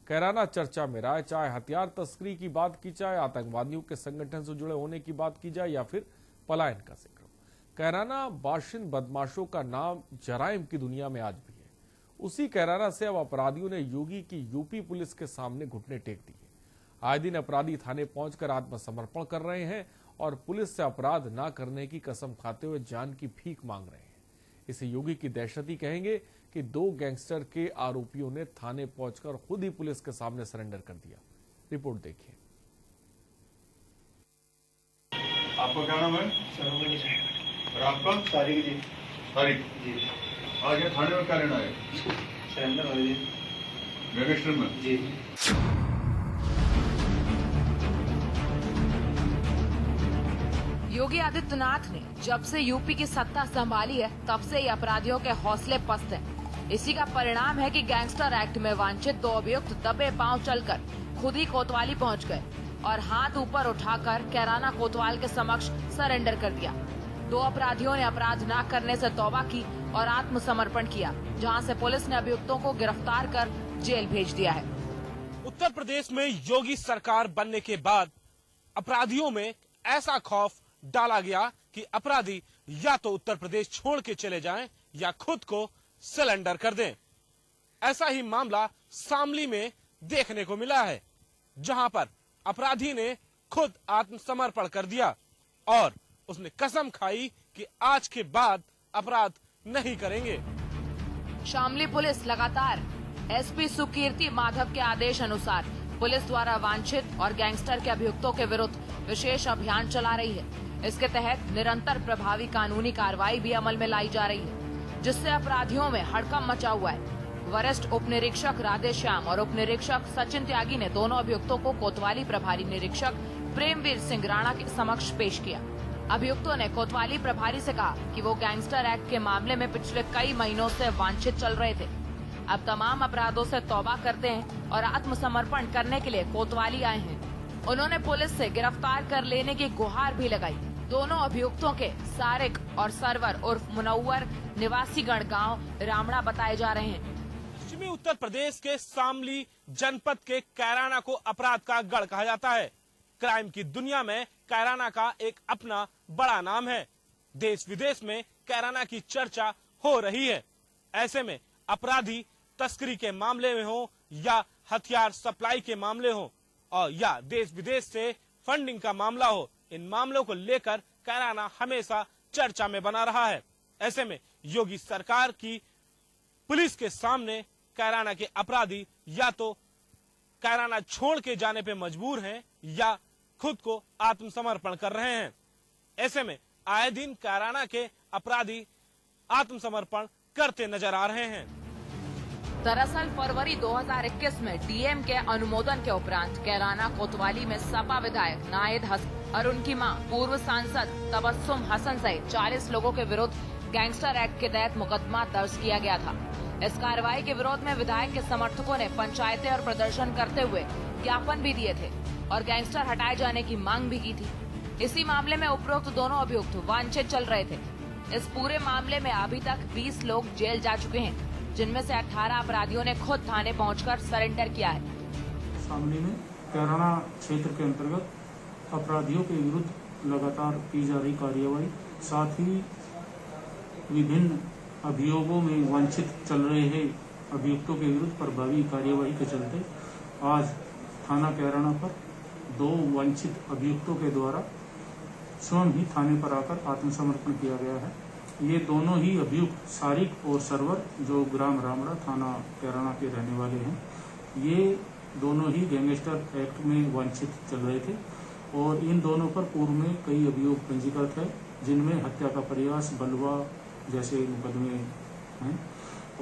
कैराना चर्चा में रहा है, चाहे हथियार तस्करी की बात की जाए, आतंकवादियों के संगठन से जुड़े होने की बात की जाए या फिर पलायन का जिक्र हो। कैराना बाशिंद बदमाशों का नाम जराइम की दुनिया में आज भी है। उसी कैराना से अब अपराधियों ने योगी की यूपी पुलिस के सामने घुटने टेक दिए। आए दिन अपराधी थाने पहुंचकर आत्मसमर्पण कर रहे हैं और पुलिस से अपराध न करने की कसम खाते हुए जान की भीख मांग रहे हैं। इसे योगी की दहशत ही कहेंगे कि 2 गैंगस्टर के आरोपियों ने थाने पहुंचकर खुद ही पुलिस के सामने सरेंडर कर दिया। रिपोर्ट देखिए। आपका क्या नाम है? सरोमनी जी। और आपका? तारिक जी। तारिक जी। आज ये थाने में क्या लेना है? सरेंडर हो जी। गैंगस्टर में? जी। योगी आदित्यनाथ ने जब से यूपी की सत्ता संभाली है तब से ही अपराधियों के हौसले पस्त हैं। इसी का परिणाम है कि गैंगस्टर एक्ट में वांछित 2 अभियुक्त दबे पांव चलकर खुद ही कोतवाली पहुंच गए और हाथ ऊपर उठाकर कैराना कोतवाल के समक्ष सरेंडर कर दिया। 2 अपराधियों ने अपराध न करने से तौबा की और आत्मसमर्पण किया, जहां से पुलिस ने अभियुक्तों को गिरफ्तार कर जेल भेज दिया है। उत्तर प्रदेश में योगी सरकार बनने के बाद अपराधियों में ऐसा खौफ डाला गया कि अपराधी या तो उत्तर प्रदेश छोड़ के चले जाएं या खुद को सरेंडर कर दें। ऐसा ही मामला शामली में देखने को मिला है, जहां पर अपराधी ने खुद आत्मसमर्पण कर दिया और उसने कसम खाई कि आज के बाद अपराध नहीं करेंगे। शामली पुलिस लगातार एसपी सुकीर्ति माधव के आदेश अनुसार पुलिस द्वारा वांछित और गैंगस्टर के अभियुक्तों के विरुद्ध विशेष अभियान चला रही है। इसके तहत निरंतर प्रभावी कानूनी कार्रवाई भी अमल में लाई जा रही है, जिससे अपराधियों में हड़कंप मचा हुआ है। वरिष्ठ उप निरीक्षक राधेश्याम और उप निरीक्षक सचिन त्यागी ने दोनों अभियुक्तों को कोतवाली प्रभारी निरीक्षक प्रेमवीर सिंह राणा के समक्ष पेश किया। अभियुक्तों ने कोतवाली प्रभारी से कहा कि वो गैंगस्टर एक्ट के मामले में पिछले कई महीनों से वांछित चल रहे थे। अब तमाम अपराधों से तौबा करते हैं और आत्मसमर्पण करने के लिए कोतवाली आए हैं। उन्होंने पुलिस से गिरफ्तार कर लेने की गुहार भी लगाई। दोनों अभियुक्तों के सारिक और सरवर उर्फ मुनव्वर निवासी गांव रामड़ा बताए जा रहे हैं। पश्चिमी उत्तर प्रदेश के शामली जनपद के कैराना को अपराध का गढ़ कहा जाता है। क्राइम की दुनिया में कैराना का एक अपना बड़ा नाम है। देश विदेश में कैराना की चर्चा हो रही है। ऐसे में अपराधी तस्करी के मामले में हो या हथियार सप्लाई के मामले हो और या देश विदेश से फंडिंग का मामला हो, इन मामलों को लेकर कैराना हमेशा चर्चा में बना रहा है। ऐसे में योगी सरकार की पुलिस के सामने कैराना के अपराधी या तो कैराना छोड़ के जाने पे मजबूर हैं या खुद को आत्मसमर्पण कर रहे हैं। ऐसे में आए दिन कैराना के अपराधी आत्मसमर्पण करते नजर आ रहे हैं। दरअसल फरवरी 2021 में डीएम के अनुमोदन के उपरांत कैराना कोतवाली में सपा विधायक नाहिद हसन और उनकी मां पूर्व सांसद तबस्सुम हसन सहित 40 लोगों के विरुद्ध गैंगस्टर एक्ट के तहत मुकदमा दर्ज किया गया था। इस कार्रवाई के विरोध में विधायक के समर्थकों ने पंचायतें और प्रदर्शन करते हुए ज्ञापन भी दिए थे और गैंगस्टर हटाए जाने की मांग भी की थी। इसी मामले में उपरोक्त दोनों अभियुक्त वांछित चल रहे थे। इस पूरे मामले में अभी तक 20 लोग जेल जा चुके हैं, जिनमें से 18 अपराधियों ने खुद थाने पहुंचकर सरेंडर किया है। शामली में कैराना क्षेत्र के अंतर्गत अपराधियों के विरुद्ध लगातार की जा रही कार्यवाही, साथ ही विभिन्न अभियोगों में वांछित चल रहे हैं अभियुक्तों के विरुद्ध प्रभावी कार्यवाही के चलते आज थाना कैराना पर 2 वांछित अभियुक्तों के द्वारा स्वयं ही थाने पर आकर आत्मसमर्पण किया गया है। ये दोनों ही अभियुक्त सारिक और सरवर, जो ग्राम रामड़ा थाना कैराना के रहने वाले हैं, ये दोनों ही गैंगस्टर एक्ट में वांछित चल रहे थे और इन दोनों पर पूर्व में कई अभियोग पंजीकृत है, जिनमें हत्या का प्रयास, बलवा जैसे मुकदमे हैं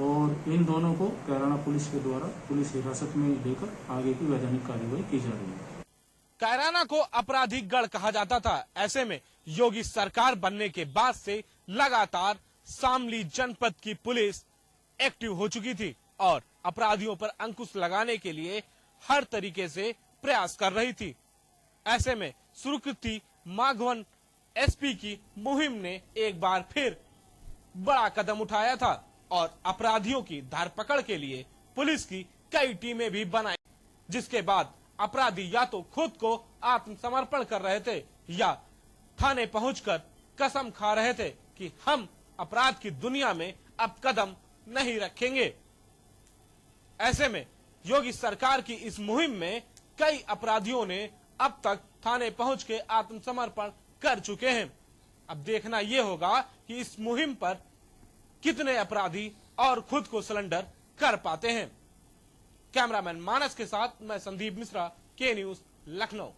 और इन दोनों को कैराना पुलिस के द्वारा पुलिस हिरासत में लेकर आगे की वैधानिक कार्रवाई की जा रही है। कैराना को आपराधिक गढ़ कहा जाता था। ऐसे में योगी सरकार बनने के बाद से लगातार शामली जनपद की पुलिस एक्टिव हो चुकी थी और अपराधियों पर अंकुश लगाने के लिए हर तरीके से प्रयास कर रही थी। ऐसे में सुकृति माघवन एसपी की मुहिम ने एक बार फिर बड़ा कदम उठाया था और अपराधियों की धरपकड़ के लिए पुलिस की कई टीमें भी बनाई। जिसके बाद अपराधी या तो खुद को आत्मसमर्पण कर रहे थे या थाने पहुंचकर कसम खा रहे थे कि हम अपराध की दुनिया में अब कदम नहीं रखेंगे। ऐसे में योगी सरकार की इस मुहिम में कई अपराधियों ने अब तक थाने पहुंच के आत्मसमर्पण कर चुके हैं। अब देखना यह होगा कि इस मुहिम पर कितने अपराधी और खुद को सरेंडर कर पाते हैं। कैमरामैन मानस के साथ मैं संदीप मिश्रा, के न्यूज, लखनऊ।